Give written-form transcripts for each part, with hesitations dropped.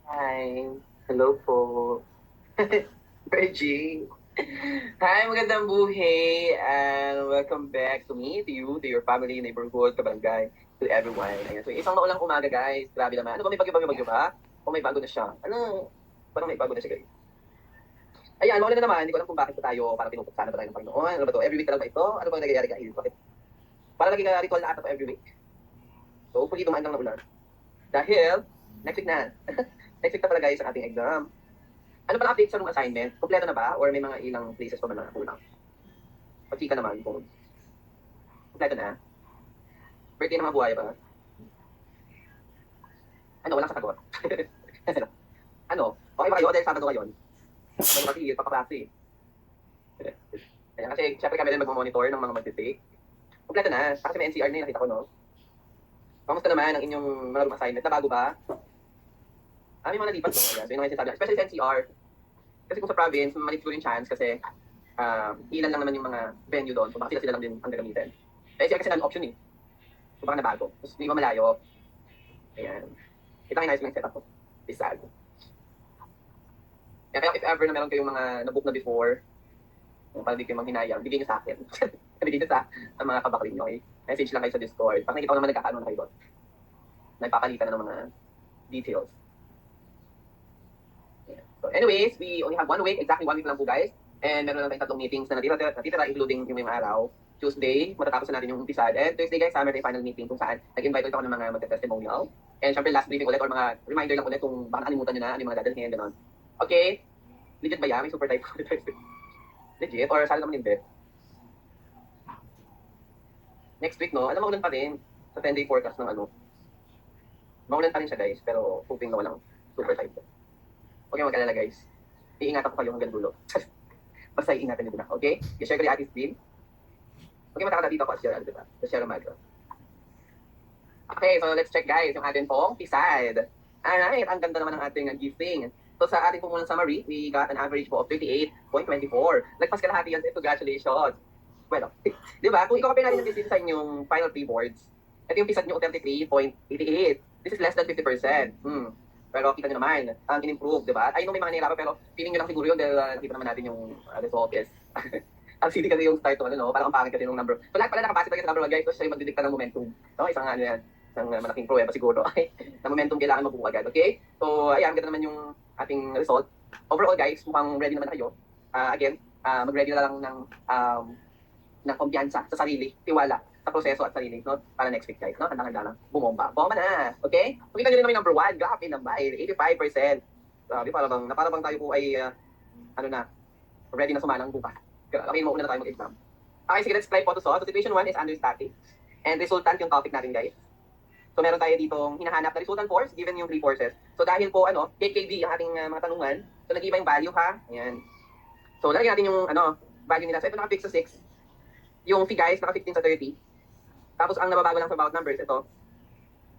Hi. Hello po. Reggie. Hi, magandang buhay, and welcome back to me, to you, to your family, neighborhood, kabarangay, to everyone. Ayan. So, isang maulang umaga, guys. Grabe naman. Ano ba, may bagyo ba? O may bago na siya? Ano? Parang may bago na siya, guys. Ayan, maulan na naman. Hindi ko alam kung bakit pa tayo, parang pinupuksan na ba tayo ng Panginoon? Ano ba to? Every week talaga ba ito? Ano ba nangyayari, guys? Bakit? Parang naging ritual na ata to every week. So, hopefully, dumaan lang na ulan. Dahil, next week na. Next week na pala, guys, ang ating exam. Ano pala update sa room assignment? Kompleto na ba? Or may mga ilang places pa man na kulang? Pagkika naman kung kompleto na. Birthday ng mga buhay ba? Ano, walang sasagot. Ano? Okay ba kayo? Dahil Sabado ngayon. Ano kasi, papaklase. Kaya kasi, syempre kami rin magmamonitor ng mga mag-take. Kompleto na. Kasi may NCR na yung nakita ko, no? Kamusta naman ang inyong mga room assignment? Nabago ba? May mga nalipat, no? Ayan, so yun ang sinasabi. Especially sa NCR. Kasi kung sa province, maliit ko rin chance kasi ilan lang naman yung mga venue doon. So baka sila lang din ang gagamitin. Eh siya kasi option eh. So baka nabago. Tapos hindi malayo. Ayan. Ito ang nice lang setup ko. Is sad. Kaya if ever na meron kayong mga nabook na before, kung parang di kayo manghinayang, bigay nyo sa akin. Bigay nyo sa mga kabakling nyo. Okay? Message lang kayo sa Discord. Pag nakita ko naman nagkakaano na kayo doon. Nagpapalitan na ng mga details. So anyways, we only have 1 week, exactly 1 week lang po guys. And meron lang tayong 3 meetings na natitira including yung araw. Tuesday, matatapos na natin yung umpisad. And Thursday guys, summer day final meeting kung saan nag-invite ulit ako ng mga magte-testimonial. And syempre last briefing ulit or mga reminder lang ulit kung baka nakalimutan nyo na ano yung mga dadalhin, gano'n. Okay? Legit ba yan? May super type ko. Legit? Or sana naman hindi? Next week, no? Alam mo, ulan pa rin sa 10-day forecast ng ano. Maulan pa rin siya guys, pero hoping na walang super type. Huwag kayong mag-alala guys. Iingatan ko kayo hanggang dulo. Basta iingatan nyo na, okay? I-share ko yung ating screen. Okay, matakata dito ako at share, diba? So, share mag. Okay, so let's check guys yung ating pong PSAD. Alright, ang ganda naman ng ating gifting. So sa ating pong unang summary, we got an average po of 38.24. Lagpas kalahati yan, congratulations. Well, di ba? Kung ikaw kapin natin yung design yung final 3 boards, ito yung PSAD nyo 33.88. This is less than 50%. Pero kita nyo naman, ang in-improve, di ba? I know may mga nahirapan, pero feeling nyo lang siguro yun dahil nakita naman natin yung result is ang silly kasi yung start to, ano, no? Parang ang pangit kasi yung number. So lahat pala nakabase talaga sa number 1 guys, so siya yung magdidikta ng momentum. No? Isang ano yan, isang malaking pruweba siguro. Na momentum kailangan mabuo agad, okay? So ayan, ganda naman yung ating result. Overall guys, mukhang ready naman na kayo. Again, mag-ready na lang ng kumpiyansa sa sarili, tiwala sa proseso at sarili, no? Para next week guys, no? Handa-handa lang. Bumomba. Bomba na, okay? Kung kita nyo rin naman yung number 1, grabe naman, 85%. Grabe, para bang tayo po ay, ano na, ready na sumalang bukas. Okay, mauna na tayo mag-exam. Okay, sige, let's try photo solve. So, situation 1 is under static. And resultant yung topic natin, guys. So, meron tayo ditong hinahanap na resultant force given yung 3 forces. So, dahil po, KKV ang ating mga tanungan, so, nag-iba yung value, ha? Ayan. So, lalagyan natin yung, value nila. So, ito naka-fix sa 6. Yung phi, guys, naka-15 sa 30. Tapos, ang nababago lang sa bawat numbers, ito,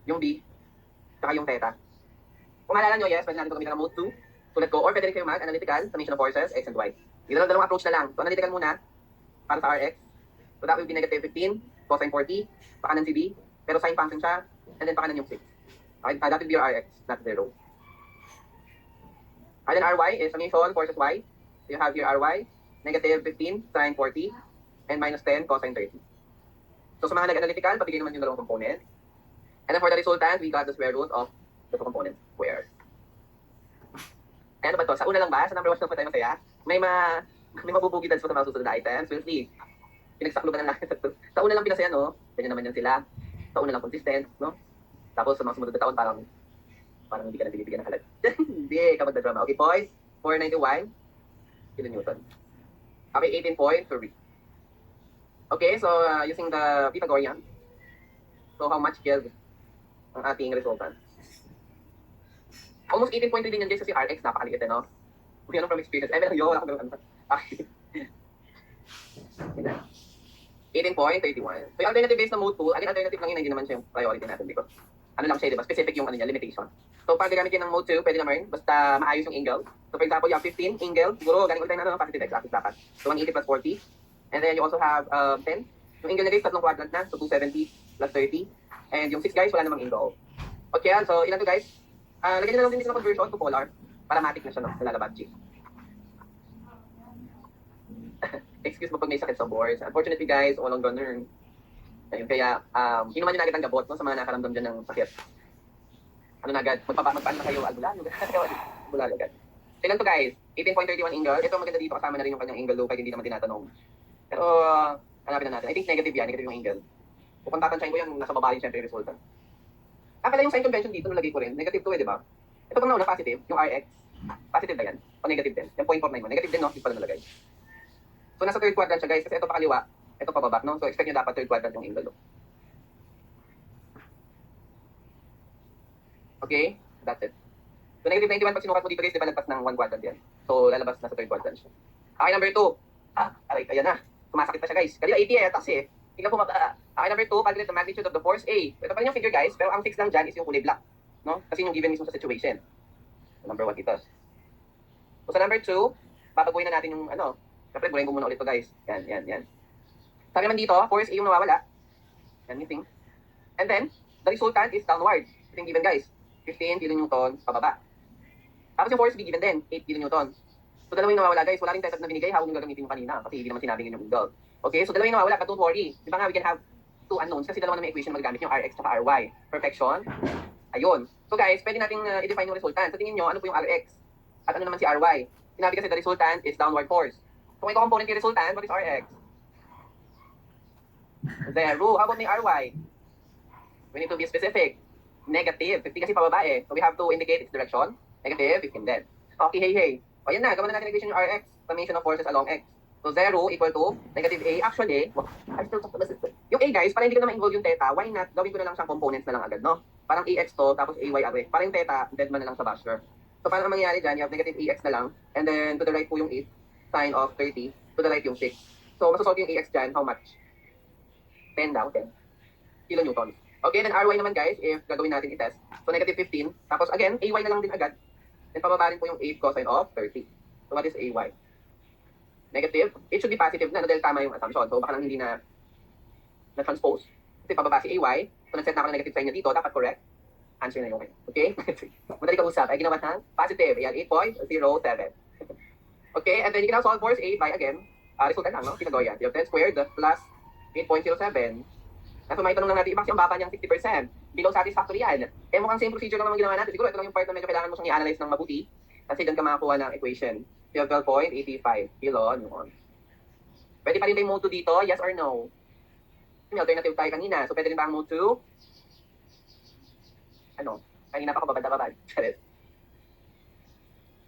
yung B, saka yung theta. Kung maalala nyo, yes, pwede natin ito gamitin ng mode 2. Tulad ko, or pwede rin kayo mag-analytical, summation of forces, x and y. Yung dalawang approach na lang. So, analytical muna, para sa Rx. So, that will be negative 15, cosine 40, pakanan si B, pero sine function siya, and then pakanan yung 6. Okay, that will be your Rx, not 0. And then Ry is summation forces y. So, you have your Ry, negative 15, sine 40, and minus 10, cosine 30. So, sa mga nag-analytical, patigay naman yung dalawang component. And then for the resultant, we got the square root of the two components squared. Ano ba to? Sa una lang ba? Sa number 1 lang pa tayo masaya? May mabubugidans po sa mga susunod na items. We'll see. Pinagsakluban na lang. Sa una lang pinasaya, no? Ganyan naman yan sila. Sa una lang consistent, no? Tapos sa mga sumunod na taon, parang hindi ka na binibigyan ng halag. Hindi, kapag na-drama. Okay, boys. 491 kilonewton. Okay, 18.3. Okay, so using the Pythagorean. So how much killed ang ating resultant? Almost 18.3 din yan guys kasi RX, napakaliit no? Kung yan from experience, meron yun, wala akong gano'n. Okay. 18.31. So yung alternative based na mode tool, again alternative lang yun, hindi naman siya yung priority natin because ano lang siya, di ba? Specific yung limitation. So pag gagamit yun ng mode 2, pwede naman, basta maayos yung angle. So for example, you have 15 angle, siguro galing ulit tayo na positive x-axis dapat. So 180 plus 40. And then you also have 10. Yung angle na guys, tatlong quadrant na, so 270 plus 30. And yung 6 guys, wala namang angle. Okay, so ilan to guys? Lagyan nyo lang din sa conversion to polar para matik na siya, no? Nalalabas, chief. Excuse mo pag may sakit sa boards. Unfortunately, guys, walang ganun. Ayun, kaya, inuman nyo na agad ang gabot, no? Sa mga nakaramdam dyan ng sakit. Ano na agad? Magpaano na kayo? Albulalo. Albulalo agad. Kailan to, guys? 18.31 Ingal. Ito maganda dito, kasama na rin yung kanyang Ingal low, kahit hindi naman tinatanong. Pero, hanapin na natin. I think negative yan, negative yung Ingal. Kung tatansiyahin ko yan, nasa baba yung syempre yung resulta. Pala yung sign convention dito, nalagay ko rin. Negative 2 di ba? Ito pang nauna, positive, yung RX. Positive na yan. O negative din. Yung 0.49 mo. Negative din, no? Yung pala nalagay. So, nasa third quadrant siya, guys. Kasi ito pa kaliwa, ito pa baba, no? So, expect nyo dapat third quadrant yung Ingal low. Okay? That's it. So, negative 91, pag sinukat mo dito, guys, di ba nagpas ng 1 quadrant yan? So, lalabas na sa third quadrant siya. Okay, number 2. Aray, ayan na. Sumasakit pa siya, guys. Kanina 80 eh, tapos eh. Tingnan po mababa. Okay, number 2, calculate the magnitude of the force A. Ito pa rin yung figure, guys, pero ang fix lang dyan is yung kulay black. No? Kasi yung given mismo sa situation. So, number 1 ito. So, sa number 2, babaguhin na natin yung ano. Siyempre, burahin ko muna ulit to, guys. Yan. Sabi naman dito, force A yung nawawala. Yan, missing. And then, the resultant is downward. Ito yung given, guys. 15 kN pababa. Tapos yung force B given din, 8 kN. So, dalawa yung nawawala, guys. Wala rin setup na binigay. Hawag yung gagamitin yung kanina. Kasi hindi naman sinabing yung Ingal. Okay, so dalawa yung nawawala, but don't worry. Di ba nga, we can have two unknowns kasi dalawa na may equation magagamit yung Rx at Ry. Perfection. Ayun. So guys, pwede nating i-define yung resultant. So tingin nyo, ano po yung Rx? At ano naman si Ry? Sinabi kasi the resultant is downward force. So kung ito component yung resultant, what is Rx? 0. How about may Ry? We need to be specific. Negative. 50 kasi pababa eh. So we have to indicate its direction. Negative, 15 din. Okay, hey. O yan na, gawin na natin equation yung Rx. Summation of forces along X. So 0 equal to negative A. Actually, yung A, guys, para hindi ko na ma-involve yung theta, why not gawin ko na lang siyang components na lang agad, no? Parang AX to, tapos AY array. Parang yung theta, dead man na lang sa basher. So parang ang mangyayari dyan, you have negative AX na lang, and then to the right po yung 8, sine of 30, to the right yung 6. So masasolve yung AX dyan, how much? 10 daw, 10 kilonewtons. Okay, then RY naman, guys, if gagawin natin i-test. So negative 15, tapos again, AY na lang din agad. Then pababa rin po yung 8 cosine of 30. So what is AY? Negative, it should be positive na dahil tama yung assumption. So baka lang hindi na transpose. Kasi pababa si AY, so nag-set na ako ng negative sign niya dito, dapat correct. Answer na yung okay? Madali ka usap. Ay ginawa ha? Positive, ayan, 8.07. Okay, and then you can now solve force A by again, resultant lang, no? Pinagawa yan. You have 10 squared plus 8.07. Nasa may tanong lang natin, bakit yung baba niyang 60%? Below satisfactory yan. Eh mukhang same procedure lang naman ginawa natin. Siguro ito lang yung part na medyo kailangan mo siyang i-analyze ng mabuti. Kasi dyan ka makakuha ng equation. 12.85 kilonewton. Pwede pa rin ba yung mode 2 dito? Yes or no? May alternative tayo kanina. So pwede rin ba ang mode 2? Ano? Kanina pa ako babad-babad.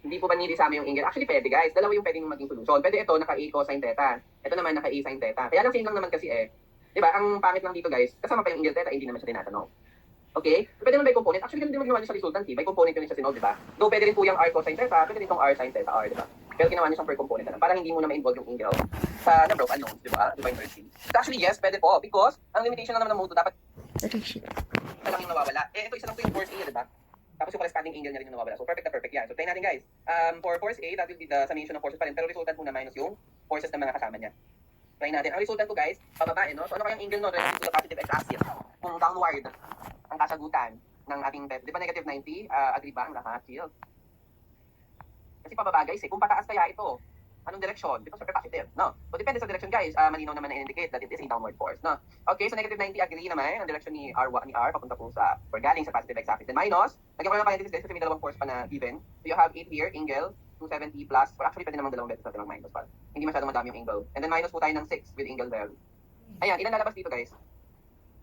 Hindi po ba nidisama yung Ingal? Actually pwede, guys. Dalawa yung pwedeng maging solution. Pwede ito, naka-A cosine theta. Ito naman, naka-A sin theta. Kaya lang same lang naman kasi eh. Diba? Ang pangit lang dito, guys. Kasama pa yung Ingal theta, hindi naman siya tinatanong. Okay? Pwede naman by component. Actually, ganun din magnawa niya sa resultant. By component yun siya sinod, diba? Though pwede rin po yung R cosine theta, pwede rin itong R sin theta R, diba? Pero ginawa niya siyang per component na lang. Parang hindi mo na ma-involve yung Ingal sa number of unknowns, diba? Diba yung mercy? Actually, yes, pwede po. Because, ang limitation lang naman ng mode dapat na lang yung nawawala. Eh, ito isa lang po yung force A, diba? Tapos yung corresponding angle niya rin yung nawawala. So, perfect na perfect yan. So, try natin, guys. For force A, that will be the summation of forces pa rin. Pero resultant po na minus yung forces ng mga kasama niya. Try natin. Ang resultant po, guys, pababa, no? So, ano kayang angle no? Relative to the positive x-axis. Kung downward ang kasagutan ng ating test. Di ba negative 90? Agree ba ang lahat? Chill. Kasi pababa, guys, eh. Kung pataas kaya ito, anong direction? Dito super positive, no? So, depende sa direction, guys. Malinaw naman na indicate that it is a downward force, no? Okay, so negative 90, agree naman. Ang direction ni R, papunta po sa, or galing sa positive x-axis. Then minus, lagyan ko lang ng parenthesis, guys, kasi may dalawang force pa na given. So, you have 8 here, angle, 270 plus, or actually, pwede namang dalawang beses natin mag-minus pa. Hindi masyadong madami yung angle. And then minus po tayo ng 6 with angle there. Ayan, ilan lalabas dito, guys?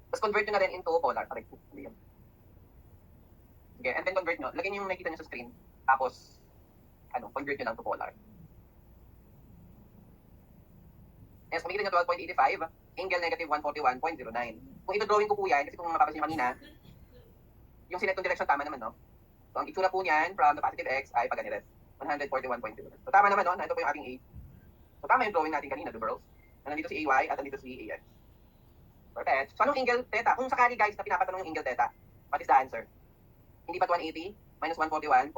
Tapos convert nyo na rin into polar. Aray po, hindi yan. Okay, and then convert nyo. Lagyan nyo yung nakikita nyo sa screen. Tapos, convert nyo lang to polar. Yes, kung makikita nyo 12.85, angle negative 141.09. Kung ito-drawing ko po yan, kasi kung mapapansin nyo kanina, yung sinetong direction tama naman, no? So, ang itsura po niyan from the positive x ay pag-ganito. 141.0. So, tama naman, no? Ito po yung ating A. So, tama yung drawing natin kanina, the girls. Nandito si AY at nandito si AX. Perfect. So, anong angle theta? Kung sakali, guys, na pinapatanong yung angle theta, what is the answer? Hindi ba 180 minus 141.0?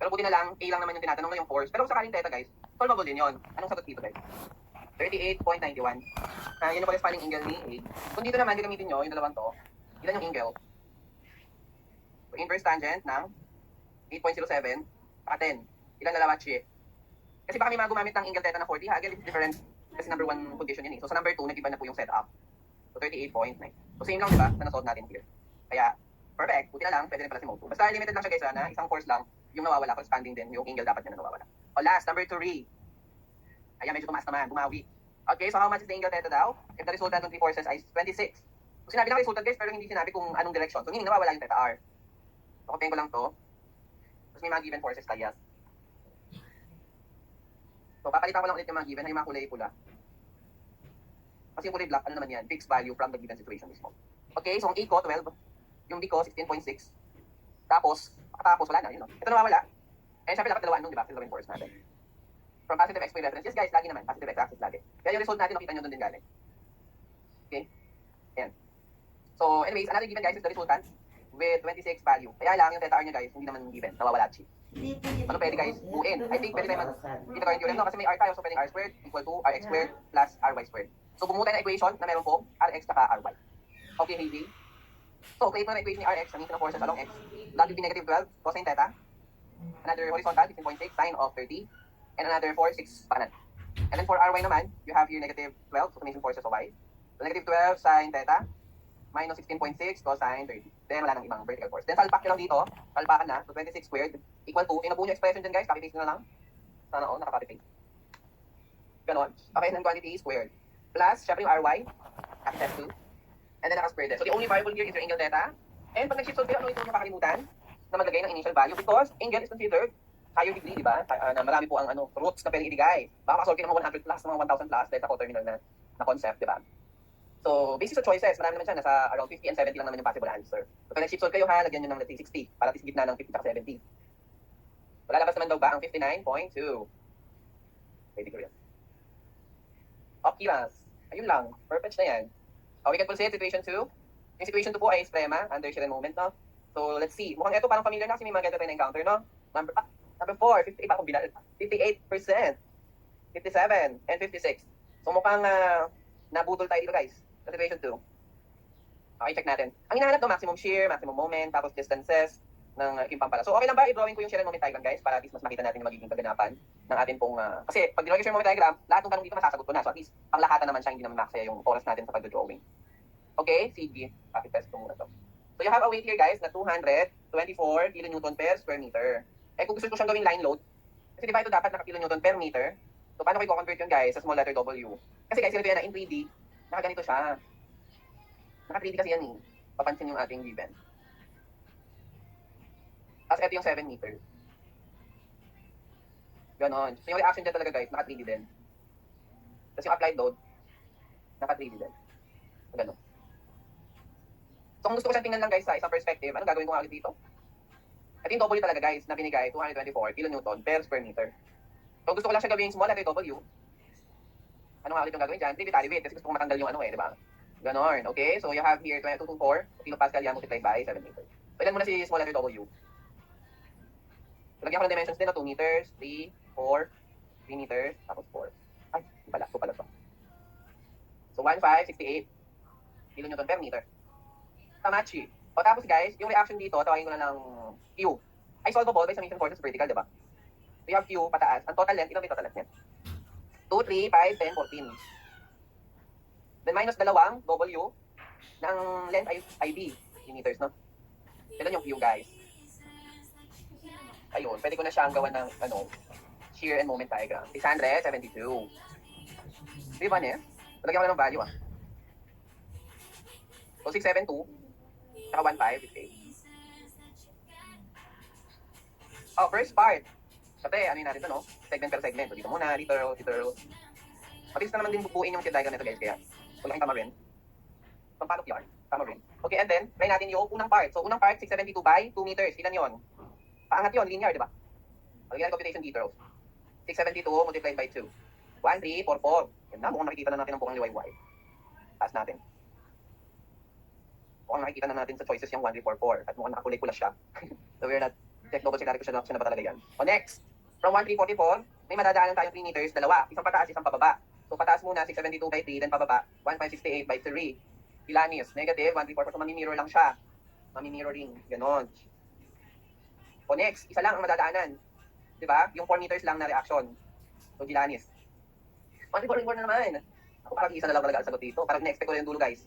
Pero buti na lang, A lang naman yung tinatanong na yung force. Pero kung sakaling theta, guys, solvable din yun. Anong sagot dito, guys? 38.91. Yun yung corresponding angle ni A. Kung dito naman, gagamitin nyo yung dalawang to. Ilan yung angle? inverse tangent ng 8.07 saka 10. Ilan na lawachi? Kasi baka may mga gumamit ng angle theta na 40 ha. Again, this is different. Kasi number 1 condition yun eh. So sa number 2, nag-iba na po yung setup. So 38.9. So same lang diba na nasolve natin here. Kaya, perfect. Buti na lang, pwede rin pala si Moto. Basta limited lang siya guys na isang force lang yung nawawala. Corresponding din yung angle dapat niya na nawawala. O last, number 3. Ayan, medyo tumaas naman. Bumawi. Okay, so how much is the angle theta daw? If the resultant of 3 forces is 26. So sinabi lang resultant guys, pero hindi sinabi kung anong direction. So meaning nawawala yung theta r. So copyin ko lang to. Tapos may mga given forces tayo. So papalitan ko lang ulit yung mga given na yung mga kulay pula. Kasi yung kulay black, ano naman yan? Fixed value from the given situation mismo. Okay, so ang A ko, 12. Yung B ko, 16.6. Tapos wala na, yun no? Ito nawawala. Eh, syempre dapat dalawaan nung, di ba? Dalawang force natin. From positive x reference. Yes guys, lagi naman. Positive x-axis lagi. Kaya yung result natin, nakita nyo doon din galing. Okay? Ayan. So, anyways, another given guys is the resultant with 26 value. Kaya lang, yung theta r nyo guys, hindi naman given. Nawawala chi. Ano pwede guys? Buuin. I think pwede tayo mag-Pythagorean theorem, no? Kasi may r tayo, so pwedeng r squared equal to rx squared plus ry squared. So, bumuo tayo ng equation na meron po rx saka ry. Okay, Hazy? So, create mo na equation ni rx, ang ng forces along x. Log will be negative 12 cosine theta. Another horizontal, 16.6, sine of 30. And another 4, 6 kanan. And then for ry naman, you have here negative 12, so summation forces of y. So, negative 12 sine theta minus 16.6 cosine 30. Then, wala nang ibang vertical force. Then, salpak nyo lang dito. Salpakan na. So, 26 squared equal to, inabuo nyo expression dyan guys. Copy-paste nyo na lang. Sana o, naka-copy-paste. Ganon. Okay, then quantity squared. Plus, syempre yung ry. Copy test 2. And then, naka-squared din. So, the only variable here is your angle theta. And pag nag-shift solve kayo, ano ito nyo kakalimutan na maglagay ng initial value because angle is considered higher degree, di ba? Na marami po ang roots na pwedeng ibigay. Baka makasolve kayo ng 100 plus, mga 1,000 plus dahil sa coterminal na concept, di ba? So, basis sa choices, marami naman siya, nasa around 50 and 70 lang naman yung possible answer. So, pag nag-shift solve kayo ha, lagyan nyo ng let's say 60 para at least gitna ng 50 at 70. So, lalabas naman daw ba ang 59.2? Pwede ko yan. Okay, mas. Ayun lang. Perfect na yan. We can proceed situation 2. Yung situation 2 po ay extrema, under shear and moment, no? So, let's see. Mukhang ito parang familiar na kasi may mga ganito tayo na-encounter, no? Number 4, 58 ako binal. 58%, 57, and 56. So, mukhang nabudol tayo dito, guys. Sa situation 2. Okay, check natin. Ang hinahanap no, maximum shear, maximum moment, tapos distances ng ikimpang pala. So, okay lang ba? I-drawing ko yung shear and moment diagram, guys, para at least mas makita natin yung magiging kaganapan ng atin pong... kasi pag dinawin ko yung shear and moment diagram, lahat ng tanong dito masasagot ko na. So, at least, ang lahatan naman siya, hindi naman maksaya yung oras natin sa pag-drawing. Okay, sige. Copy test ko muna to. So, you have a weight here, guys, na 224 kilonewton per square meter. Eh, kung gusto ko siyang gawin line load, kasi di ba ito dapat naka-kilonewton per meter? So, paano ko i-convert yun, guys, sa small letter W? Kasi, guys, ganito yan na in 3D, nakaganito siya. Naka-3D kasi yan eh. Papansin yung ating given. Tapos, ito yung 7 meters. Ganon. So, yung reaction dyan talaga, guys, naka-3D din. Tapos, yung applied load, naka-3D din. So, ganon. So, kung gusto ko siyang tingnan lang, guys, sa isang perspective, anong gagawin ko nga ulit dito? Ito yung W talaga, guys, na binigay, 224 kilonewton per square meter. So, gusto ko lang siya gawin small letter W. Ano nga ulit yung gagawin dyan? Tributary weight, kasi gusto kong matanggal yung ano eh, di ba? Ganon, okay? So, you have here 224 kilopascal yan multiplied by 7 meters. So, ilan muna si small letter W? So, lagyan ko ng dimensions din, no? 2 meters, 3, 4, 3 meters, tapos 4. Ay, di pala, 2 pala to. So, 1568 kilonewton per meter. Tamachi. O tapos guys, yung reaction dito, tawagin ko na ng Q. Ay solvable by summation forces vertical, di ba? So, you have Q pataas. Ang total length, ilan ba yung total length niya? 2, 3, 5, 10, 14. Then minus dalawang W ng length ay B. Meters, no? Ilan yung Q, guys? Ayun, pwede ko na siyang gawa ng, shear and moment diagram. 672. Di ba niya? Lagyan ko na ng value, So, 672. Saka 1.5, okay. Oh, first part. Kasi, ano yun natin ito, no? Segment per segment. So, dito muna, dito. Mabilis na naman din bubuin yung shear diagram nito, guys. Kaya, wala kang tamarin. Pampalok yarn. Tamarin. Okay, and then, try natin yung unang part. So, unang part, 672 by 2 meters. Ilan yon? Paangat yon, linear, di ba? Lagyan ng computation details. 672 multiplied by 2. 1344. Yan na, mukhang nakikita na natin ang buong liwayway. Taas natin. Mukhang nakikita na natin sa choices yung 1344 at mukhang nakakulay-kulas siya. So we're not check double check natin kung siya na ba talaga yan. O next, from 1344, may madadaanan tayong 3 meters, dalawa. Isang pataas, isang pababa. So pataas muna, 672 by 3, then pababa, 1568 by 3. Ilanis, negative, 1344. So mamimirror lang siya. Mamimirroring, ganon. O next, isa lang ang madadaanan. Di ba? Yung 4 meters lang na reaction. So, Gilanis. 1, 3, 44 na naman. Ako parang isa na lang talaga ang sagot dito. Parang na-expect ko na yung dulo, guys.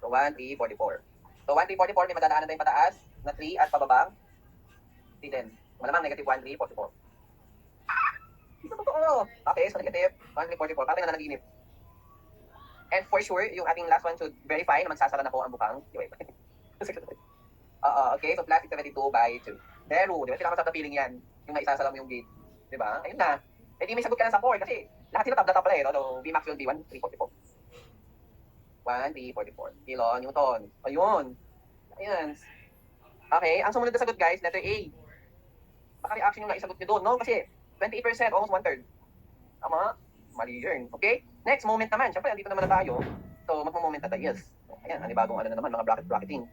So, 1, 3, 44. So, 1, 3, 44, may madadaanan tayong pataas na 3 at pababang 3, 10. Malamang negative 1, 3, 44. Ito totoo. Okay, so negative 1, 3, 44. Parang na nanaginip. And for sure, yung ating last one should verify na magsasara na po ang bukang. Wait. Okay, so plus 672 by 2. Zero. Di ba? Pinakasarap na feeling yan. Yung maisasara mo yung gate. Di ba? Ayun na. Eh di may sagot ka na sa 4 kasi lahat sila top na top pala eh. No? So, Vmax will be 1, 3, 44. 1, 3, 44. Kilo, Newton. Ayun. Ayun. Okay, ang sumunod na sagot guys, letter A. Baka reaction yung naisagot nyo doon, no? Kasi 28%, almost 1/3. Tama? Mali yun. Okay? Next, moment naman. Siyempre, andito naman na tayo. So, magmo-moment na tayo. Yes. Ayan, anibagong ano na naman, mga bracketing.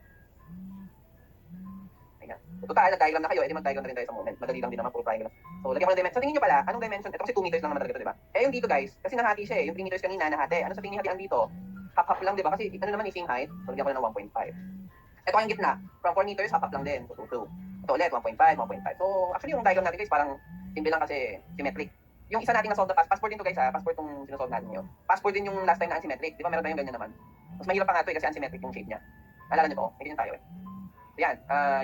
Ayan. So, total, nag-diagram na kayo. Eh, di mag-diagram na rin tayo sa moment. Madali lang din naman, puro triangle. So, lagyan ko ng dimension. So, tingin nyo pala, anong dimension? Ito kasi 2 meters lang naman talaga ito, di ba? Eh, yung dito guys, kasi nahati siya eh. Yung 3 meters kanina, nahati. Ano sa tingin hatian dito? Half-half lang, di ba? Kasi ano naman, same height. So, lagyan ko na ng 1.5. Ito yung gitna. From 4 meters, half-half lang din. So, 2, 2. Ito ulit, 1.5, 1.5. So, actually, yung diagram natin guys, parang simple lang kasi symmetric. Yung isa natin na-solve na passport din to guys ha, passport tong sinosolve natin yun. Passport din yung last time na unsymmetric. Di ba meron tayong ganyan naman? Mas mahirap pa nga to eh kasi unsymmetric yung shape niya. Alala nyo to? May ganyan tayo eh. So yan,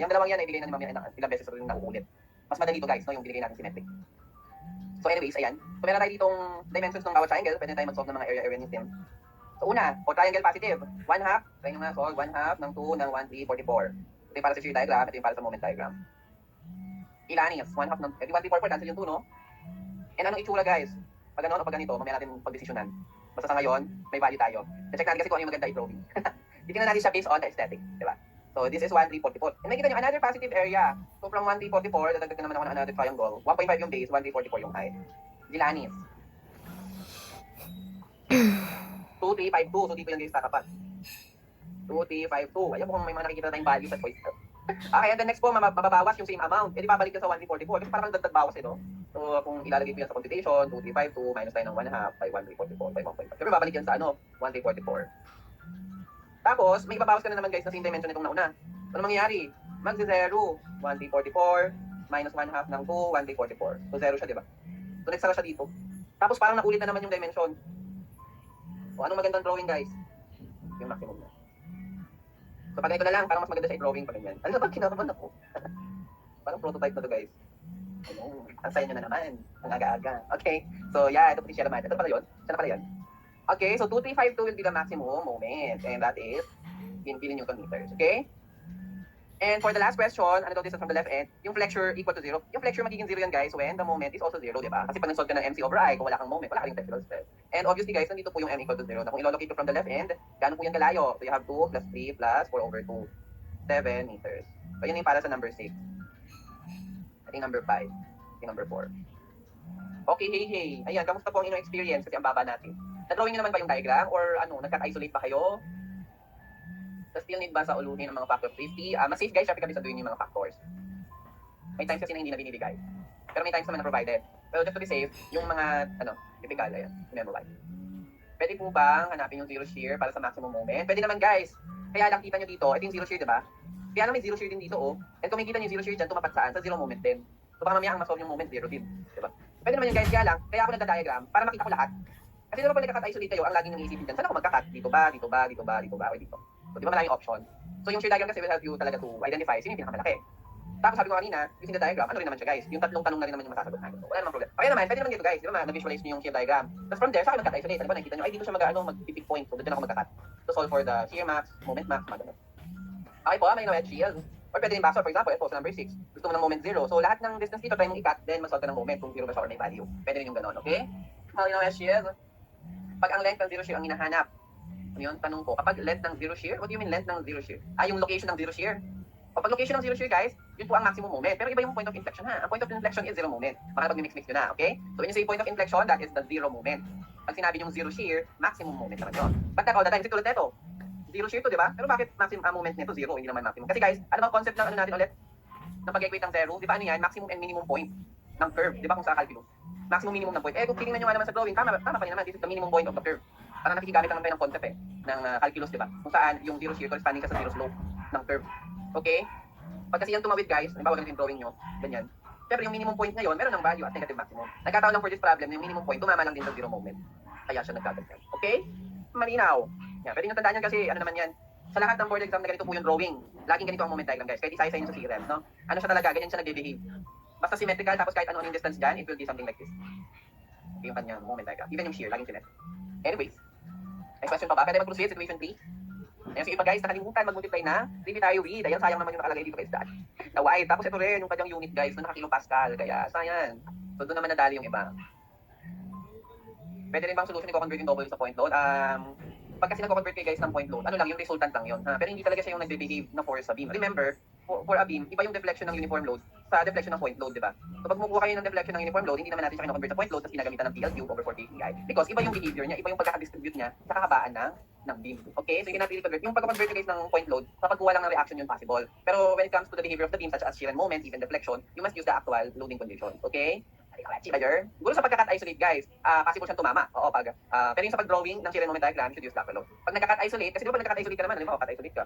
yung dalawang yan ay bigay na ni Mami ilang beses rin nauulit. Mas madali to guys, no, yung binigay natin symmetric. So anyways, ayan. So meron tayo ditong dimensions ng bawat triangle, pwede tayo mag-solve ng mga area ng system. So una, for triangle positive, 1/2, try nyo nga solve, 1/2 ng 2 ng 1, 3, 44. Ito yung para sa shear diagram, ito yung para sa moment diagram. Ilanis, 1/2 ng, 1, 3, 44, cancel yung 2, no? And anong itsura guys? Pag ano o pag ganito, mamaya natin pagdesisyonan. Basta sa ngayon, may value tayo. Check natin kasi kung ano yung maganda i-drawing. Titingnan natin siya based on the aesthetic, di ba? So this is 1, 3, 44. And makikita nyo, another positive area. So from 1, 3, 44, dadagdag naman ako ng another triangle. 1.5 yung base, 1, 3, 44 yung height. Gilanis. 2, 3, 5, 2. So dito yung guys tatapat. 2, 3, 5, 2. Ayan po kung may mga nakikita tayong values at points. Okay, and then next po, mababawas yung same amount. E di babalik ka sa 1, 3, 44. Kasi parang dagdag bawas eh, no? So, kung ilalagay ko yan sa computation, 2, 3, 5, 2, minus tayo ng 1/2 by 1, 3, 44 by 1.5. Siyempre, babalik yan sa ano? 1, 3, 44. Tapos, may ibabawas ka na naman guys na same dimension nitong nauna. So, ano mangyayari? Magsi-0. 1, 3, 44 minus 1/2 ng 2, 1, 3, 44. So, 0 siya, di ba? So, nagsara siya dito. Tapos, parang naulit na naman yung dimension. So, anong magandang drawing guys? Yung maximum na. So, pag ito na lang, parang mas maganda siya i-drawing pa ganyan. Ano ba, kinakaman ako? Parang prototype na to guys. Ano, ang saya nyo na naman. Ang aga-aga. Okay. So, yeah, ito po si Sierra Madre. Ito pala yun. Siya na pala yun. Okay, so 2, 3, 5, 2 will be the maximum moment. And that is in kilonewton meters. Okay? And for the last question, ano daw this is from the left end, yung flexure equal to 0. Yung flexure magiging 0 yan guys when the moment is also 0, di ba? Kasi pag nag-solve ka ng MC over I, kung wala kang moment, wala kang flexural stress. And obviously guys, nandito po yung M equal to 0. Na kung ilolocate ko from the left end, gaano po yan kalayo? So you have 2 plus 3 plus 4 over 2. 7 meters. So yun yung para sa number 6. I think number 5. I think number 4. Okay, hey. Ayan, kamusta po ang inyong experience? Kasi ang baba natin. Na-drawing nyo naman ba yung diagram? Or ano, nagkaka-isolate ba kayo? So still need ba sa uluhin ng mga factor of safety? Mas safe guys, syempre kabisaduhin yung mga factors. May times kasi na hindi na binibigay. Pero may times naman na provided. Pero just to be safe, yung mga, typical, ayan, memorize. Pwede po bang hanapin yung zero shear para sa maximum moment? Pwede naman guys. Kaya lang kita nyo dito, ito yung zero shear, diba? Kaya lang may zero shear din dito, oh. And kung makikita nyo yung zero shear dyan, tumapat saan? Sa zero moment din. So baka mamaya ang masolve yung moment, zero din. Diba? Pwede naman yun guys, kaya lang, kaya ako nagda-diagram para makita ko lahat. Kasi diba pag nagka-cut isolate kayo, ang laging nang iisipin dyan, saan ako magka-cut? Dito ba, dito ba, dito ba, dito ba, o dito. So di ba maraming option? So yung shear diagram kasi will help you talaga to identify sino yung pinakamalaki. Tapos sabi ko kanina, using the diagram, ano rin naman siya guys? Yung tatlong tanong na rin naman yung masasagot natin. So wala namang problem. Kaya naman, pwede naman dito guys, di ba na-visualize nyo yung shear diagram. Tapos from there, sa akin mag-cut isolate. Ano ba nakikita nyo? Ay dito siya mag-pick point. So doon ako magka-cut. To solve for the shear max, moment max, mga ganun. Okay po, may wedge shield. Or pwede rin backstop, for example, ito sa number 6. Gusto mo ng moment 0. So lahat ng distance dito, try mong i-cut, then mag-solve ka ng moment kung 0 ba siya or may value. Pwede rin yung ganun, okay? May wedge shield. Pag ang length ng zero shear ang hinahanap, ano yun? Tanong ko, kapag length ng zero shear, what do you mean length ng zero shear? Yung location ng zero shear. O pag location ng zero shear guys, yun po ang maximum moment. Pero iba yung point of inflection ha. Ang point of inflection is zero moment. Baka pag mix-mix nyo na, okay? So when you say point of inflection, that is the zero moment. Pag sinabi yung zero shear, maximum moment naman yun. But not all the time, kasi tulad nito, zero shear to, di ba? Pero bakit maximum moment nito zero, hindi naman maximum? Kasi guys, ano bang concept ng ano natin ulit? Ng pag-equate ng zero, di ba ano yan? Maximum and minimum point ng curve, di ba kung sa calculus? Maximum minimum ng point. Eh kung titingnan nyo nga naman sa drawing, tama pa rin naman, this is the minimum point of the curve. Parang nakikigamit lang tayo ng concept ng calculus, di ba? Kung saan yung zero shear corresponding sa zero slope ng curve. Okay? Pag kasi yan tumawid guys, halimbawa ganito yung drawing nyo, ganyan. Siyempre yung minimum point ngayon, meron ng value at negative maximum. Nagkataon lang for this problem, yung minimum point, tumama lang din sa zero moment. Kaya siya nagkaganyan. Okay? Malinaw. Yan, pwede nyo tandaan yan kasi ano naman yan. Sa lahat ng board exam na ganito po yung drawing. Laging ganito ang moment diagram guys. Kahit isa-isa yun sa CRM, no? Ano siya talaga, ganyan siya nagbe-behave. Basta symmetrical, tapos kahit ano yung distance dyan, it will be something like this. Yung kanyang moment diagram. Even yung shear, laging symmetrical. Anyways, next question pa ba? Pwede mag-proceed, situation 3. Ayun, sige pa guys, nakalimutan mag-multiply na tributary. Dahil sayang naman yung nakalagay dito guys daan. Na Y. Tapos ito rin, yung kanyang unit guys, doon naka-kilopascal. Kaya sayang. So doon naman nadali yung iba. Pwede rin bang solution i-convert yung double sa point load? Pag kasi nag-convert kayo guys ng point load, ano lang, yung resultant lang yun. Pero hindi talaga siya yung nagbe-behave na force sa beam. Remember, for a beam, iba yung deflection ng uniform load sa deflection ng point load, di ba? So pag kumukuha kayo ng deflection ng uniform load, hindi naman natin siya kino-convert sa point load, tapos ginagamitan ng PL cube over 4 KPI. Because iba yung behavior niya, iba yung pagkaka-distribute niya sa kahabaan ng beam. Okay? So hindi natin i-convert. Yung pag-convert guys ng point load, sa pagkuha lang ng reaction yun possible. Pero when it comes to the behavior of the beam, such as shear and moment, even deflection, you must use the actual loading condition. Okay? Siguro sa pagka-cut isolate guys, possible siyang tumama. Oo, pero yung sa pag-drawing ng shear and moment diagram, you should use the load. Pag nagka-cut isolate, kasi di ba pag nagka-cut isolate ka naman, halimbawa cut isolate ka.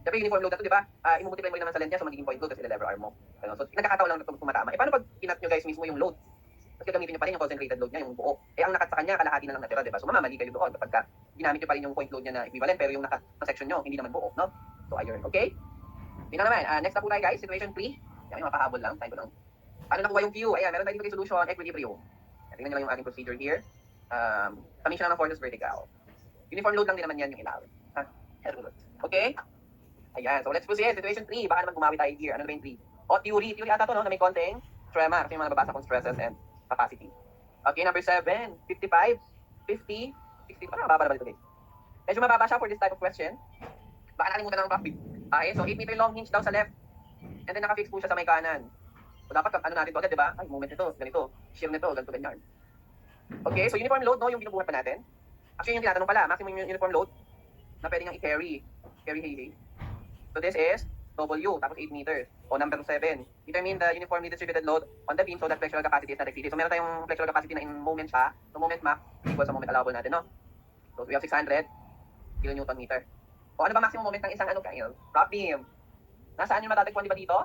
Siyempre uniform load na to, di ba? Imumultiply mo rin naman sa length niya, so magiging point load kasi lever arm mo. So nagkakataon lang na tumatama. Paano pag pinat nyo guys mismo yung load? Tapos gagamitin nyo pa rin yung concentrated load niya, yung buo. Ang nakat sa kanya, kalahati na lang natira, di ba? So mamamali kayo doon kapag ginamit nyo pa rin yung point load niya na equivalent, pero yung naka-section nyo, hindi naman buo, no? So ayun, okay? Yun na naman. Next na po tayo guys, situation 3. Yan yung mapahabol lang, time ko lang. Paano nakuha yung Q? Ayan, meron tayo dito solution, equilibrium. Tingnan nyo lang yung ating procedure here. Summation ng forces vertical. Uniform load lang din naman yan yung ilaw. Okay? Ayan, so let's proceed. Situation 3. Baka naman gumawi tayo here. Ano ba yung 3? O, theory. Theory ata to, no? Na may konting tremor. Kasi yung mga nababasa kong stresses and capacity. Okay, number 7. 55, 50, 60. Parang mababa naman ito, guys. Medyo mababa siya for this type of question. Baka nakalimutan ng profit. Okay, so 8 meter long hinge daw sa left. And then nakafix po siya sa may kanan. So dapat ano natin to agad, di ba? Ay, moment nito, ganito. Shear nito, ganito, ganyan. Okay, so uniform load, no? Yung binubuhat pa natin. Actually, yung tinatanong pala, maximum uniform load na pwede nang i-carry. Carry. So this is W, tapos 8 meters. O number 7. Determine the uniformly distributed load on the beam so that flexural capacity is not exceeded. So meron tayong flexural capacity na in moment siya. So moment max equal sa moment allowable natin, no? So we have 600 kilonewton meter. O ano ba maximum moment ng isang drop beam? Nasaan yung matatagpuan, di ba dito?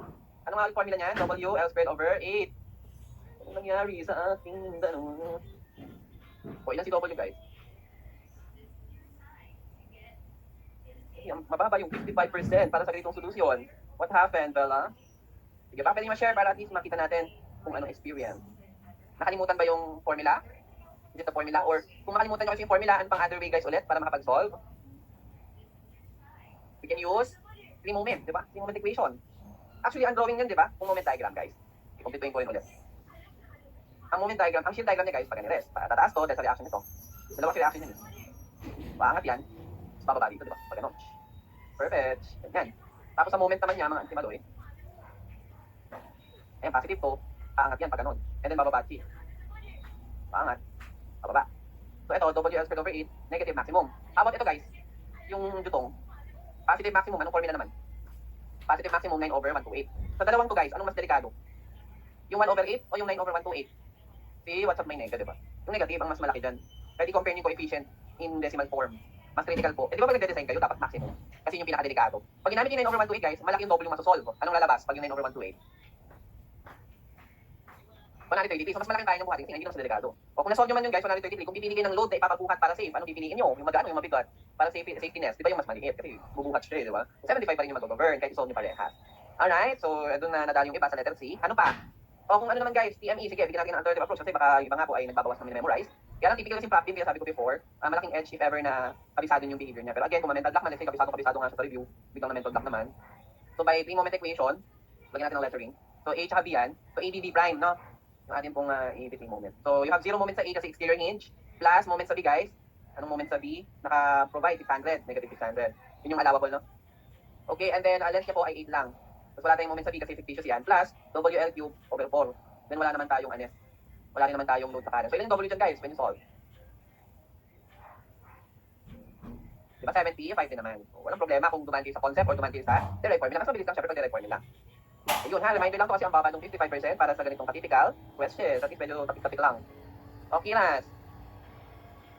Ano nga formula niyan? W L squared over 8. Ano nangyari sa ating dalawa? O ilan si W guys? Mababa yung 55% para sa ganitong solusyon. What happened, Bella? Sige ba, pwede ma-share para at least makita natin kung anong experience. Nakalimutan ba yung formula? Is it the formula? Or kung makalimutan nyo kasi yung formula, ano pang other way guys ulit para makapag-solve? We can use 3 moment, di ba? 3 moment equation. Actually, ang drawing yun, di ba? Kung moment diagram, guys. I-complete ko rin ulit. Ang moment diagram, ang shield diagram niya, guys, pag ganires. Tataas to dahil sa reaction nito. Dalawang reaction yun. Paangat yan. Tapos bababa dito, di ba? Pag ganon. Perfect. Ganyan. Tapos sa moment naman niya, mga antimaloy. Ayan, positive to. Paangat yan pag ganon. And then bababa, T. Paangat. Bababa. So ito, W squared over 8, negative maximum. How about ito, guys? Yung dutong. Positive maximum, anong formula naman? Positive maximum 9 over 128. Sa dalawang to guys, anong mas delikado? Yung 1 over 8 o yung 9 over 128? See, what's up may negative, diba? Yung negative ang mas malaki dyan. Pwede compare yung coefficient in decimal form. Mas critical po. Eh di ba pag nagde-design kayo, dapat maximum. Kasi yung pinaka-delikado. Pag ginamit yung 9 over 128 guys, malaki yung double yung masosolve. Anong lalabas pag yung 9 over 128? 133. So mas malaking kaya niyong buhatin kasi hindi lang sa delikado. O kung nasolve nyo man yun guys, 133. Kung pipili kayo ng load na ipapabuhat para safe, anong pipiliin nyo? Yung magano, yung mabigat? Para safetyness. Di ba yung mas maliit? Kasi bubuhat siya, di ba? 75 pa rin yung mag-govern kahit isolve nyo parehas. Alright, so doon na nadali yung iba sa letter C. Ano pa? O kung ano naman guys, TME, sige, bigyan natin ng alternative approach kasi baka iba nga po ay nagbabawas ng memorize. Kaya lang typical kasi practice, kaya sabi ko before, malaking edge if ever na kabisado yung behavior niya. Pero again, kung mental block man, let's say kabisado nga siya sa review, biglang na mental block naman. So by 3 moment equation, lagyan natin ng lettering. So A tsaka B yan. So ABB prime, no? Yung ating pong ABB moment. So you have 0 moment sa A kasi exterior hinge, plus moment sa B guys. Anong moment sa B? Naka-provide 600, negative 600. Yun yung allowable, no? Okay, and then length niya po ay 8 lang. Tapos wala tayong moment sa B kasi fictitious yan. Plus, WL cube over 4. Then wala naman tayong wala rin naman tayong load sa kanan. So ilan yung W dyan guys when you solve? Diba 70? 5 din naman. So, walang problema kung dumaan kayo sa concept or dumaan kayo sa derived formula. Mas mabilis lang syempre pag derived formula. Ayun ha, reminder lang to kasi ang baba ng 55% para sa ganitong typical questions. At least medyo tapik-tapik lang. Okay, last.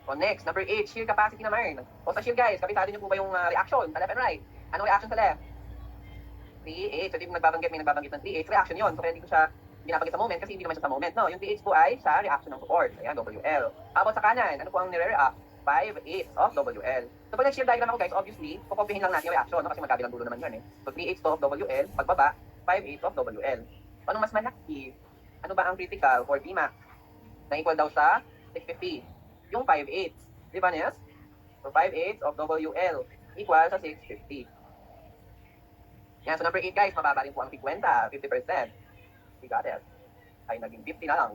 So next, number 8, shear capacity naman. O sa shear guys, kabisado nyo po ba yung reaction sa left and right? Anong reaction sa left? 3H. So, hindi may nagbabanggit ng 3H. Reaction yun. So, kaya hindi ko siya binabanggit sa moment kasi hindi naman siya sa moment. No, yung 3H po ay sa reaction ng support. Ayan, WL. About sa kanan, ano po ang nire-react? 5/8 of WL. So, pag nag-shear diagram ako guys, obviously, kukopihin lang natin yung reaction, no? Kasi magkabilang dulo naman yun eh. So, 3/8 of WL, pagbaba, 5/8 of WL. So, anong mas malaki? Ano ba ang critical for Pmax? Na equal daw sa 650. Yung 5/8. Di ba, Nes? So, 5/8 of WL equal sa 650. Yan, so number 8 guys, mababa rin po ang 50%. We got it. Ay, naging 50 na lang.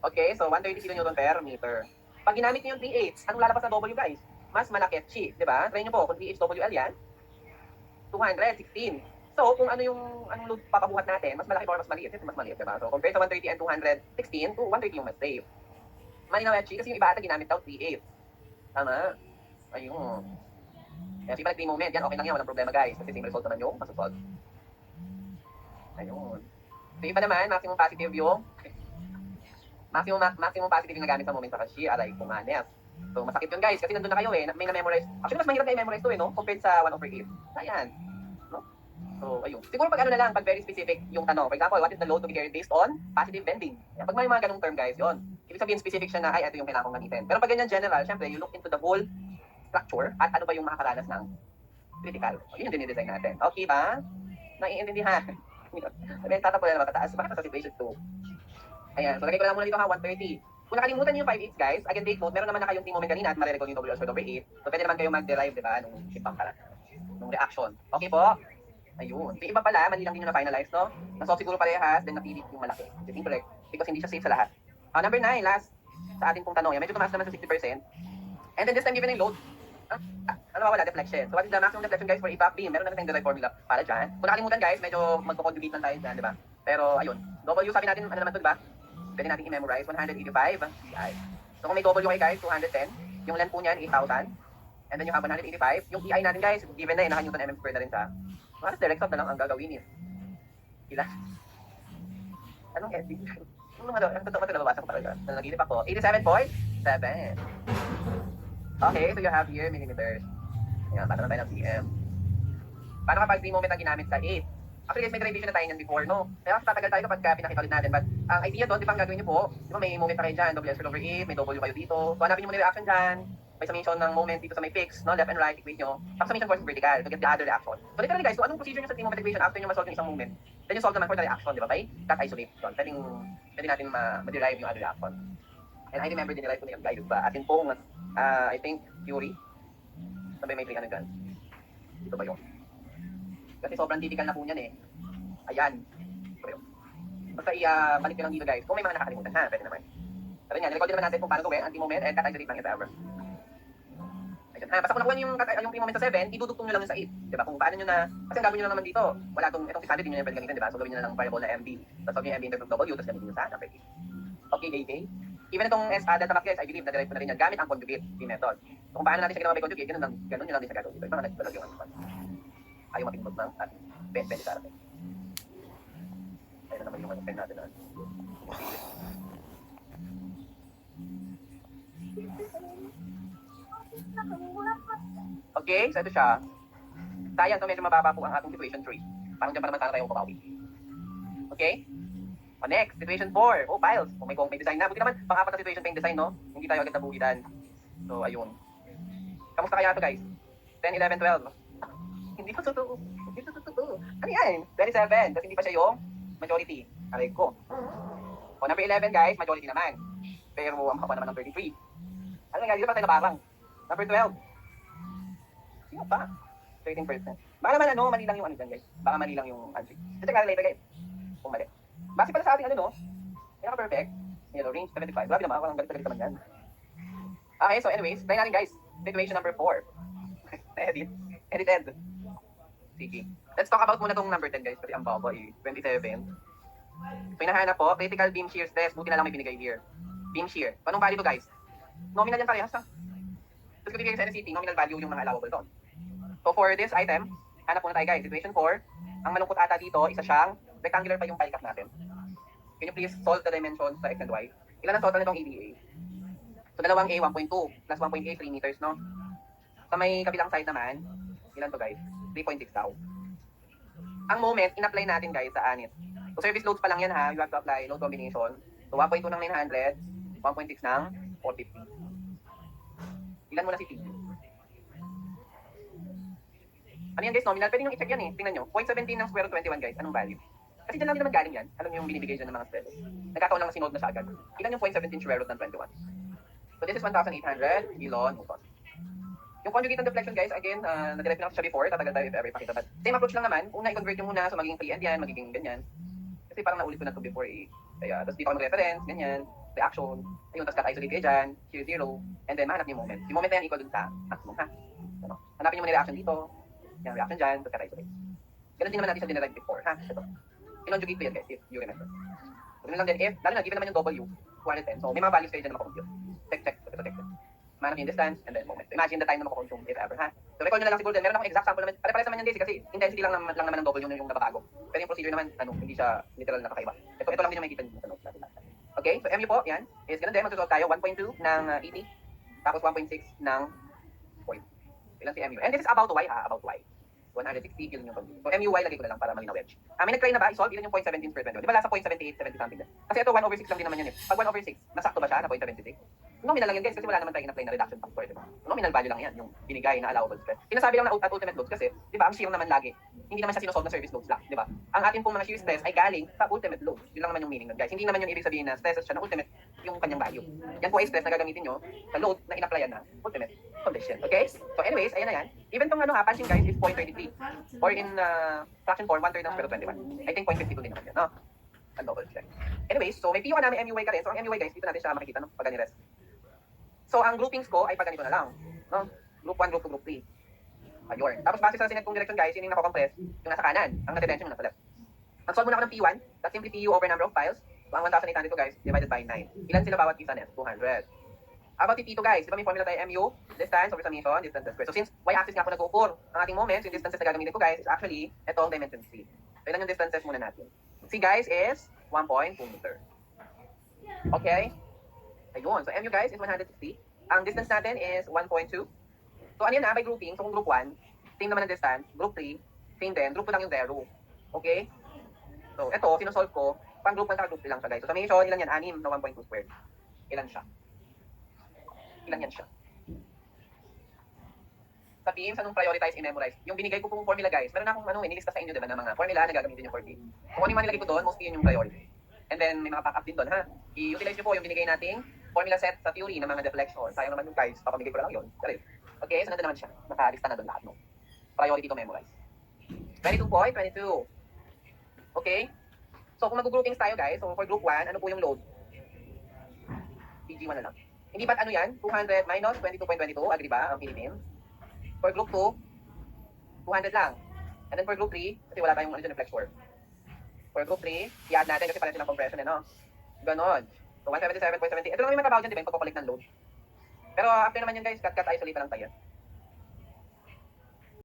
Okay, so 130 kN per meter. Pag ginamit niyo yung 3/8, anong lalabas na W guys? Mas malaki at chi, di ba? Try niyo po, kung 3/8 WL yan, 216. So, kung ano yung anong load papabuhat natin, mas malaki or mas maliit? Mas maliit, di ba? So, compared sa 130 and 216, to 130 yung mas safe. Malinaw at chi, kasi yung iba ata ginamit daw 3/8. Tama. Ayun. Kaya si balik 3 moment, yan okay lang yan, walang problema guys. Kasi same result naman yung masusolve. Ayun. So, iba naman, maximum positive yung maximum positive yung nagamit sa moment sa cashier, alay kumanes. So, masakit yun guys, kasi nandun na kayo eh, may na-memorize. Actually, mas mahirap na i-memorize to eh, no? Compared sa 1/8. Ayan. No? So, ayun. Siguro pag ano na lang, pag very specific yung tanong. For example, what is the load to be carried based on positive bending? Yan, pag may mga ganung term guys, yun. Ibig sabihin specific siya na, ay, ito yung kailangan kong gamitin. Pero pag ganyan general, syempre, you look into the whole structure at ano ba yung makakaranas ng critical. O, yun yung dinidesign natin. Okay ba? Naiintindihan? Sabi, tatapunan na matataas. Bakit sa situation 2? Ayan, so lagay ko lang muna dito ha, 130. Kung nakalimutan niyo yung 5/8 guys, again take note, meron naman na kayong T moment kanina at marirecord yung WL squared over 8. So pwede naman kayo mag-derive, di ba, nung simpang karat, nung reaction. Okay po? Ayun. Yung iba pala, mali lang din yung na-finalize, no? Nasolve siguro parehas, then napili yung malaki. It's incorrect, because hindi siya safe sa lahat. Number 9, last sa atin pong tanong. Yan, medyo tumaas naman sa 60%. And then this time given yung load, ano wala, deflection. So what is the maximum deflection guys for impact beam? Meron na tayong derived formula para dyan. Kung nakalimutan guys, medyo magko-conjugate lang tayo dyan, di ba? Pero ayun, W sabi natin, ano naman to, di ba? Pwede natin i-memorize, 185 CI. So kung may W kayo guys, 210. Yung length po niyan, 8,000. And then you have 185. Yung EI natin guys, given na, naka-Newton mm square na rin sa. Maras direct sub na lang ang gagawin yun. Ilan? Anong edit? Ang totoo ba ito nababasa ko talaga? Nalagilip ako. 87.7. Okay, so you have here millimeters. Ayan, bata na tayo ng cm. Paano kapag 3 moment ang ginamit sa 8? Actually guys, may derivation na tayo niyan before, no? Kaya kasi tatagal tayo kapag pinakita ulit natin. But ang idea doon, di ba ang gagawin niyo po? Di ba may moment na kayo dyan, WL squared over 8, may W kayo dito. So hanapin niyo muna yung reaction dyan. May summation ng moment dito sa may fix, no? Left and right, equate nyo. Tapos summation force vertical to get the other reaction. So literally guys, kung anong procedure nyo sa 3 moment equation after nyo ma-solve yung isang moment, then you solve naman for the reaction, di ba? By cut isolate. So, pwede natin ma-derive yung other reaction. And I remember din nila ko na yung guide ba? Atin pong, I think, theory. Sabi may 3 ano dyan. Dito ba yun? Kasi sobrang typical na po niyan eh. Ayan. Ito ba yun? Basta balik ko lang dito guys. Kung may mga nakakalimutan ha, pwede naman. Sabi nga, nirecord naman natin kung paano gawin anti-moment and cut isolate lang if ever. Ayan. Basta kung nakuha nyo yung pre-moment sa 7, idudugtong nyo lang yun sa 8. Diba? Kung paano nyo na, kasi ang gagawin nyo lang naman dito, wala itong 600 din nyo na pwede gamitin, diba? So gawin nyo na lang variable na MB. Tapos gawin yung MB in terms of W, tapos gamitin nyo sa number 8. Okay, JJ. Even itong delta max guys, I believe na-derive ko na rin yan gamit ang conjugate method. So kung paano natin siya ginawa by conjugate, ganun nyo lang din siya gagawin dito. Yung mga nagbalag yung ano. Ayaw mapindot ng ating pwede sa atin. Ayun na naman yung pen natin na. Okay, so ito siya. Sayang, so medyo mababa po ang ating situation 3. Parang dyan pa naman sana tayo pumawi. Okay? O next, situation 4. Oh, files. Kung may design na. Buti naman, pang-apat na situation pa yung design, no? Hindi tayo agad nabuhidan. So, ayun. Kamusta kaya ito, guys? 10, 11, 12. Hindi pa totoo. Hindi pa totoo. Ano yan? 27. Kasi hindi pa siya yung majority. Aray ko. O, number 11, guys, majority naman. Pero, ang haba naman ng 33. Ano nga, dito pa tayo nabarang. Number 12. Sino pa? 13%. Baka naman, mali lang yung ano dyan, guys. Baka mali lang yung answer. Check natin later, guys. Kung mali. Base pala sa ating pinaka-perfect. Range 75. Grabe naman, walang galit-galit naman yan. Okay, so anyways, try natin guys. Situation number 4. Edited. Sige. Let's talk about muna tong number 10 guys, kasi ang baba 27. So hinahanap po, critical beam shear stress. Buti na lang may binigay here. Beam shear. Anong value to guys? Nominal yan parehas ha. Tapos kung bibigay sa NCT, nominal value yung mga allowable doon. So for this item, hanap muna tayo guys. Situation 4. Ang malungkot ata dito, isa siyang rectangular pa yung pile cap natin. Can you please solve the dimensions sa X and Y? Ilan ang total nitong ADA? So dalawang A, 1.2 plus 1.8, 3 meters, no? Sa may kabilang side naman, ilan to guys? 3.6 daw. Ang moment, in-apply natin guys sa anit. So service loads pa lang yan ha, you have to apply load combination. So 1.2 ng 900, 1.6 ng 450. Ilan mo na si T? Ano yan guys, nominal? Pwede nyo i-check yan eh. Tingnan nyo. 0.17 ng square root 21 guys. Anong value? Kasi dyan lang din naman galing yan. Alam nyo yung binibigay dyan ng mga square root. Nagkataon lang na sinode na siya agad. Ilan yung 0.17 square root ng 21? So this is 1,800 kilonewton. Yung conjugate ng deflection guys, again, nag-direct na siya before. Tatagal tayo if ever ipakita. But same approach lang naman. Una, i-convert yung muna. So magiging 3 and yan, magiging ganyan. Kasi parang naulit ko na ito before eh. Kaya, tapos dito ako mag-reference, ganyan. Reaction. Ayun, tapos cut-isolate kayo dyan. Here, 0. And then, mahanap niyo yung moment. Yung moment na yan, equal dun sa maximum, ha? Ano? Hanapin niyo muna yung reaction dito. Yan, reaction dyan, tapos cut-isolate. Ganun din naman natin siya dinerive before, ha? Ito. Kinonjugate ko yan, guys, if you remember. So, ganun lang din, if, lalo na, given naman yung W, 210. So, may mga values kayo dyan na makakompute. Check. Mahanap yung distance, and then moment. So, imagine the time na makakonsume, if ever, ha? So, recall nyo na lang siguro din. Meron akong exact sample naman. Pare-pares naman yan, guys, kasi intensity lang naman ng W yung nababago. Pero yung procedure naman, hindi siya literal na kakaiba. Ito lang din yung makikita nyo sa notes natin. Okay, so MU po, yan, is ganun din, magsusolve tayo, 1.2 ng 80, tapos 1.6 ng 40. Ilan si MU? And this is about Y, about Y. 160 kilonewton. So MUY, lagay ko na lang para malinaw wedge. May nag-try na ba? I-solve, ilan yung 0.17 per 20? Di ba, nasa 0.78, 70 something din. Kasi ito, 1/6 lang din naman yan eh. Pag 1/6, nasakto ba siya na 0.76? Nominal lang yan guys, kasi wala naman tayong in-apply na reduction factor, di ba? Nominal value lang yan, yung binigay na allowable stress. Sinasabi lang na at ultimate loads kasi, di ba, ang shear naman lagi, hindi naman siya sinusolve na service loads lang, di ba? Ang atin pong mga shear stress ay galing sa ultimate loads. Yun lang naman yung meaning nun guys. Hindi naman yung ibig sabihin na stresses siya na ultimate yung kanyang value. Yan po ay stress na gagamitin nyo sa load na in-applyan na ultimate condition. Okay? So anyways, ayan na yan. Even tong punching guys is 0.23. Or in fraction form, 1/3 ng square root 21. I think 0.52 din naman yan, no? Ang double check. Anyways, so may PU ka namin MUY ka rin. So ang MUY guys, dito natin siya makikita, no? Pag ganyan rest. So ang groupings ko ay pag ganito na lang, no? Group 1, group 2, group 3. Ayun. Tapos base sa sinad kong direction guys, yun yung nako-compress, yung nasa kanan. Ang nasa-tension yung nasa left. Mag-solve muna ako ng P1. That's simply PU over number of files. So ang 1,800 ko guys, divided by 9. Ilan sila bawat isa net? 200. About P2 guys, di ba may formula tayo MU, distance over summation, distance square. So since y-axis nga po nag-uukor ang ating moments, yung distances na gagamitin ko guys is actually itong dimension C. So ilan yung distances muna natin? C guys is 1.2 meter. Okay? Ayun. So MU guys is 160. Ang distance natin is 1.2. So ano yan na, by grouping, so kung group 1, same naman ang distance, group 3, same din, group 2 lang yung 0. Okay? So ito, sinusolve ko, pang group 1 sa group 3 lang siya guys. So summation, ilan yan? 6 na 1.2 squared. Ilan siya? Ilan yan siya? Sabihin sa nung prioritize, i-memorize. Yung binigay ko pong formula guys, meron na akong inilista sa inyo, diba, na mga formula na gagamitin yung for D. Kung ano yung nilagay ko doon, mostly yun yung priority. And then, may mga backup din doon, ha? I-utilize nyo po yung binigay nating formula set sa theory ng mga deflection. Sayang naman yung guys, papamigay ko lang yun. Okay, so nandun naman siya. Nakalista na doon lahat, no? Priority to memorize. 22.22. Okay? So, kung mag-groupings tayo guys, so for group 1, ano po yung load? PG1 na lang. Hindi ba't ano yan? 200 minus 22.22, agree ba ang Philippines? For group 2, 200 lang. And then for group 3, kasi wala tayong deflector. For group 3, i-add natin kasi pala silang compression, no? Ganon. So 177.70. Ito lang yung matabaw dyan, di ba? Yung pagkukulik ng load. Pero after naman yun guys, cut isolate na lang tayo.